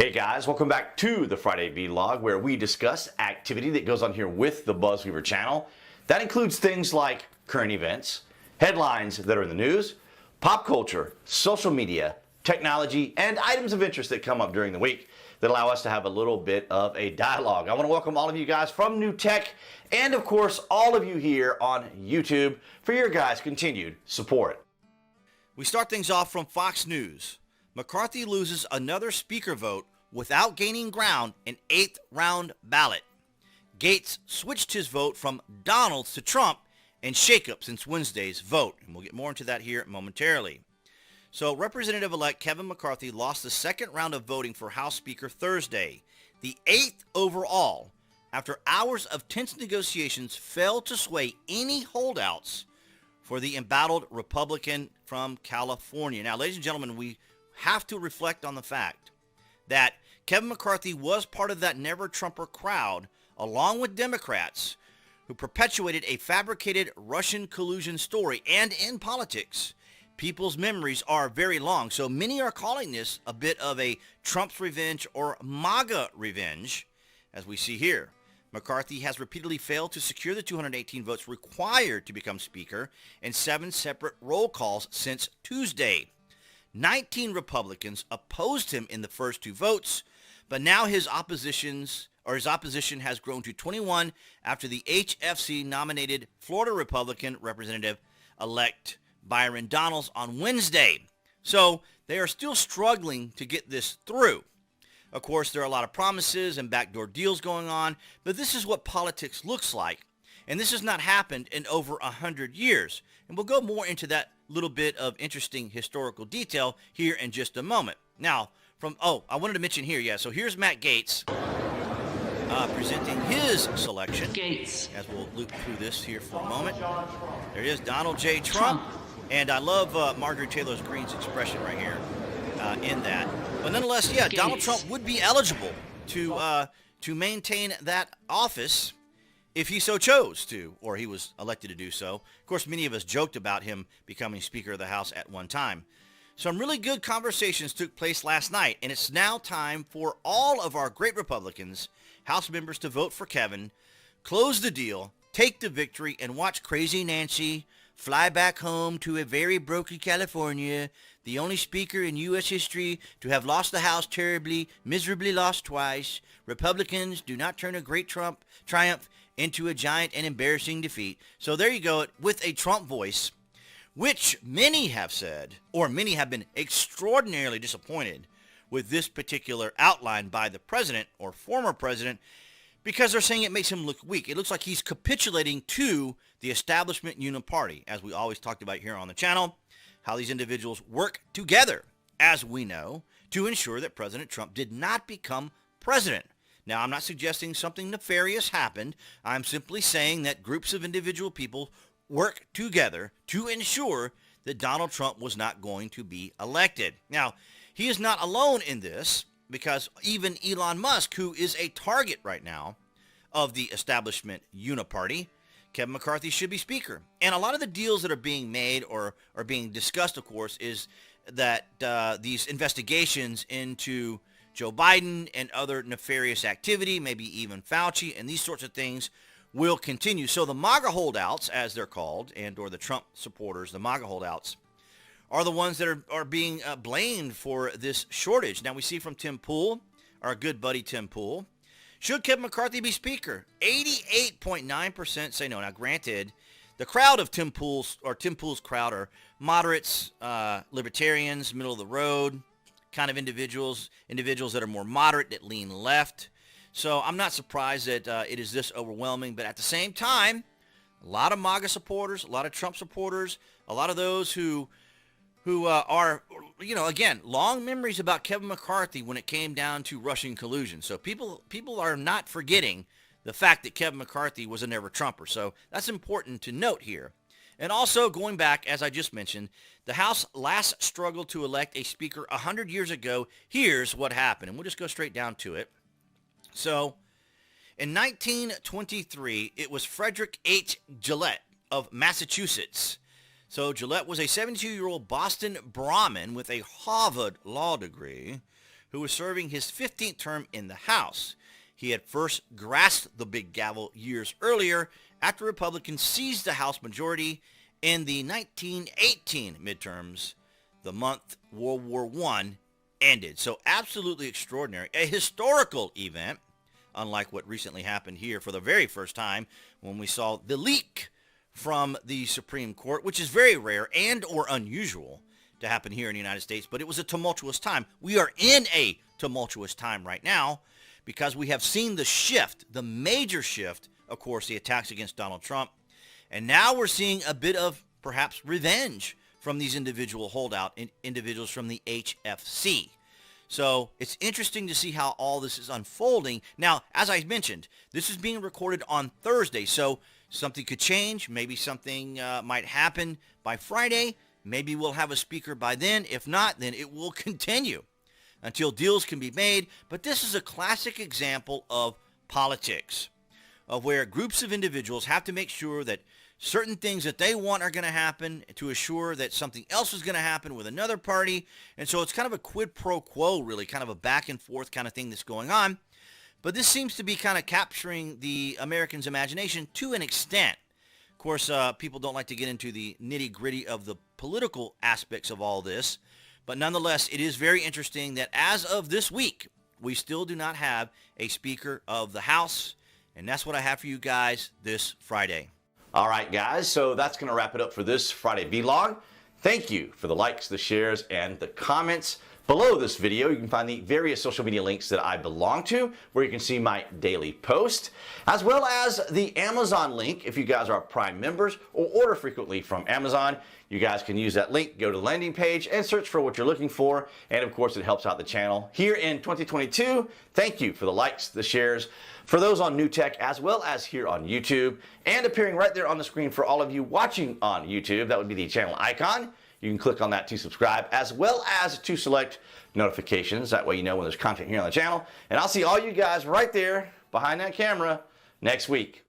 Hey guys, welcome back to the Friday Vlog, where we discuss activity that goes on here with the BuzWeaver channel. That includes things like current events, headlines that are in the news, pop culture, social media, technology, and items of interest that come up during the week that allow us to have a little bit of a dialogue. I want to welcome all of you guys from New Tech and, of course, all of you here on YouTube for your guys' continued support. We start things off from Fox News. McCarthy loses another speaker vote without gaining ground in 8th round ballot. Gaetz switched his vote from Donald's to Trump in shakeup since Wednesday's vote. And we'll get more into that here momentarily. So Representative-elect Kevin McCarthy lost the second round of voting for House Speaker Thursday, the 8th overall, after hours of tense negotiations failed to sway any holdouts for the embattled Republican from California. Now, ladies and gentlemen, we have to reflect on the fact that Kevin McCarthy was part of that never-Trumper crowd, along with Democrats, who perpetuated a fabricated Russian collusion story. And in politics, people's memories are very long. So many are calling this a bit of a Trump's revenge or Maga revenge, as we see here. McCarthy has repeatedly failed to secure the 218 votes required to become Speaker in 7 separate roll calls since Tuesday. 19 Republicans opposed him in the first 2 votes, but now his opposition has grown to 21 after the HFC nominated Florida Republican Representative-elect Byron Donalds on Wednesday. So they are still struggling to get this through. Of course, there are a lot of promises and backdoor deals going on, but this is what politics looks like. And this has not happened in over 100 years. And we'll go more into that little bit of interesting historical detail here in just a moment. Now, I wanted to mention here, so here's Matt Gaetz presenting his selection. Gaetz. As we'll loop through this here for a moment. There it is, Donald J. Trump. And I love Marjorie Taylor Greene's expression right here in that. But nonetheless, Gaetz. Donald Trump would be eligible to maintain that office if he so chose to, or he was elected to do so. Of course, many of us joked about him becoming Speaker of the House at one time. Some really good conversations took place last night, and it's now time for all of our great Republicans, House members, to vote for Kevin, close the deal, take the victory, and watch Crazy Nancy fly back home to a very broken California, the only speaker in U.S. history to have lost the House terribly, miserably lost twice. Republicans do not turn a great triumph into a giant and embarrassing defeat. So there you go, with a Trump voice, which many have said, or many have been extraordinarily disappointed with this particular outline by the president or former president, because they're saying it makes him look weak. It looks like he's capitulating to the Establishment Uni-party, as we always talked about here on the channel, how these individuals work together, as we know, to ensure that President Trump did not become president. Now, I'm not suggesting something nefarious happened. I'm simply saying that groups of individual people work together to ensure that Donald Trump was not going to be elected. Now, he is not alone in this, because even Elon Musk, who is a target right now of the Establishment Uni-party, Kevin McCarthy should be Speaker. And a lot of the deals that are being made or are being discussed, of course, is that these investigations into Joe Biden and other nefarious activity, maybe even Fauci and these sorts of things, will continue. So the MAGA holdouts, as they're called, and or the Trump supporters, the MAGA holdouts, are the ones that are being blamed for this shortage. Now we see from Tim Pool, our good buddy Tim Pool, should Kevin McCarthy be Speaker? 88.9% say no. Now granted, the crowd of Tim Pool's crowd are moderates, libertarians, middle of the road kind of individuals that are more moderate, that lean left. So I'm not surprised that it is this overwhelming. But at the same time, a lot of MAGA supporters, a lot of Trump supporters, a lot of those who are, again, long memories about Kevin McCarthy when it came down to Russian collusion. So people are not forgetting the fact that Kevin McCarthy was a never-Trumper. So that's important to note here. And also, going back, as I just mentioned, the House last struggled to elect a speaker 100 years ago. Here's what happened, and we'll just go straight down to it. So, in 1923, it was Frederick H. Gillette of Massachusetts. So Gillette was a 72-year-old Boston Brahmin with a Harvard law degree who was serving his 15th term in the House. He had first grasped the big gavel years earlier after Republicans seized the House majority in the 1918 midterms, the month World War I ended. So absolutely extraordinary. A historical event, unlike what recently happened here for the very first time when we saw the leak from the Supreme Court, which is very rare and or unusual to happen here in the United States, but it was a tumultuous time. We are in a tumultuous time right now because we have seen the shift, the major shift, of course, the attacks against Donald Trump, and now we're seeing a bit of perhaps revenge from these individual holdout individuals from the HFC. So it's interesting to see how all this is unfolding. Now, as I mentioned, this is being recorded on Thursday, so something could change. Maybe something might happen by Friday. Maybe we'll have a speaker by then. If not, then it will continue until deals can be made. But this is a classic example of politics, of where groups of individuals have to make sure that certain things that they want are going to happen to assure that something else is going to happen with another party. And so it's kind of a quid pro quo, really, kind of a back and forth kind of thing that's going on. But this seems to be kind of capturing the Americans' imagination to an extent. Of course, people don't like to get into the nitty-gritty of the political aspects of all this. But nonetheless, it is very interesting that as of this week, we still do not have a Speaker of the House. And that's what I have for you guys this Friday. All right, guys, so that's going to wrap it up for this Friday vlog. Thank you for the likes, the shares, and the comments. Below this video, you can find the various social media links that I belong to, where you can see my daily post, as well as the Amazon link if you guys are Prime members or order frequently from Amazon. You guys can use that link, go to the landing page, and search for what you're looking for. And of course, it helps out the channel here in 2022. Thank you for the likes, the shares, for those on New Tech, as well as here on YouTube, and appearing right there on the screen for all of you watching on YouTube. That would be the channel icon. You can click on that to subscribe, as well as to select notifications. That way you know when there's content here on the channel. And I'll see all you guys right there behind that camera next week.